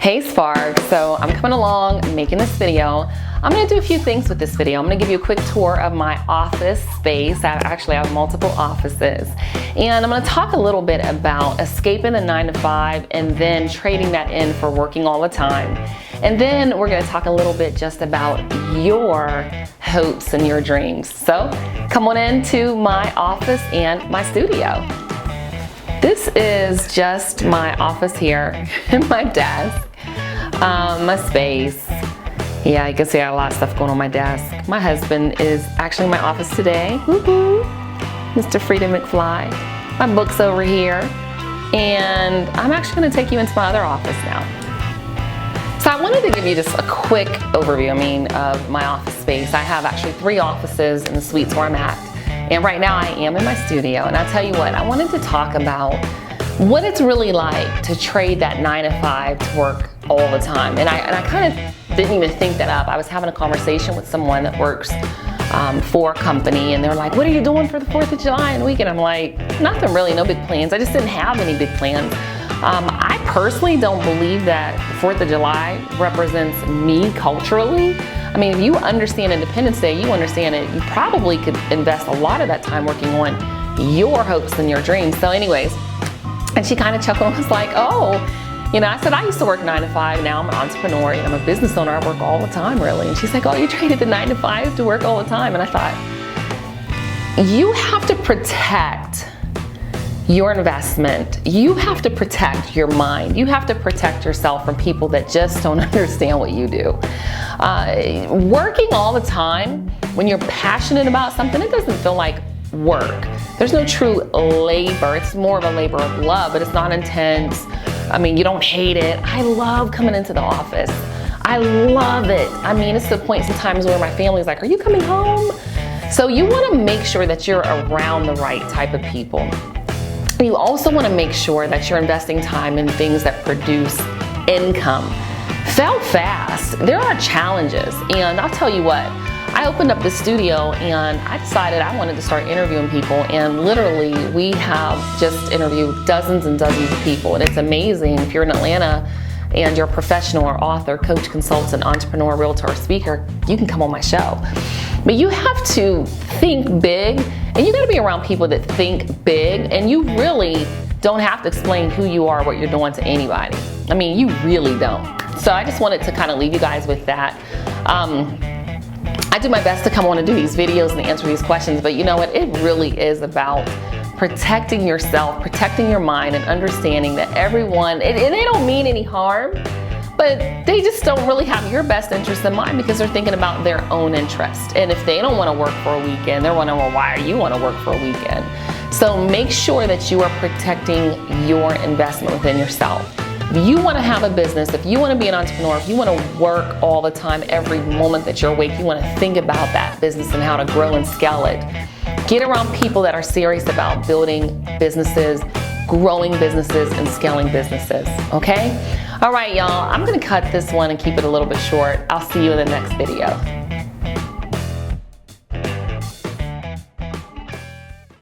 Hey Spark, so I'm coming along making this video. I'm going to do a few things with this video. I'm going to give you a quick tour of my office space. I actually have multiple offices. And I'm going to talk a little bit about escaping the 9 to 5 and then trading that in for working all the time. And then we're going to talk a little bit just about your hopes and your dreams. So come on into my office and my studio. This is just my office here and my desk, my space. Yeah, you can see I got a lot of stuff going on my desk. My husband is actually in my office today. Woohoo! Mr. Freedom McFly. My book's over here. And I'm actually going to take you into my other office now. So I wanted to give you just a quick overview, of my office space. I have actually 3 offices in the suites where I'm at. And right now I am in my studio, and I'll tell you what, I wanted to talk about what it's really like to trade that 9 to 5 to work all the time. And I kind of didn't even think that up. I was having a conversation with someone that works for a company, and they're like, what are you doing for the 4th of July and weekend? I'm like, nothing really, no big plans. I just didn't have any big plans. I personally don't believe that 4th of July represents me culturally. If you understand Independence Day, you understand it. You probably could invest a lot of that time working on your hopes and your dreams. So anyways, and she kind of chuckled and was like, oh, I said, I used to work 9 to 5. Now I'm an entrepreneur and I'm a business owner. I work all the time, really. And she's like, oh, you traded the 9 to 5 to work all the time. And I thought, you have to protect your investment. You have to protect your mind. You have to protect yourself from people that just don't understand what you do. Working all the time, when you're passionate about something, it doesn't feel like work. There's no true labor. It's more of a labor of love, but it's not intense. You don't hate it. I love coming into the office. I love it. It's the point sometimes where my family's like, are you coming home? So you want to make sure that you're around the right type of people. You also want to make sure that you're investing time in things that produce income. Fail fast. There are challenges, and I'll tell you what, I opened up the studio and I decided I wanted to start interviewing people, and literally we have just interviewed dozens and dozens of people, and it's amazing. If you're in Atlanta and you're a professional or author, coach, consultant, entrepreneur, realtor, or speaker, you can come on my show. But you have to think big, and you gotta be around people that think big, and you really don't have to explain who you are, what you're doing to anybody. You really don't. So I just wanted to kind of leave you guys with that. I do my best to come on and do these videos and answer these questions, but you know what? It really is about protecting yourself, protecting your mind, and understanding that everyone, and they don't mean any harm, but they just don't really have your best interest in mind because they're thinking about their own interest. And if they don't want to work for a weekend, they're wondering, well, why are you want to work for a weekend? So make sure that you are protecting your investment within yourself. If you want to have a business, if you want to be an entrepreneur, if you want to work all the time, every moment that you're awake, you want to think about that business and how to grow and scale it. Get around people that are serious about building businesses, growing businesses, and scaling businesses, okay? All right, y'all, I'm going to cut this one and keep it a little bit short. I'll see you in the next video.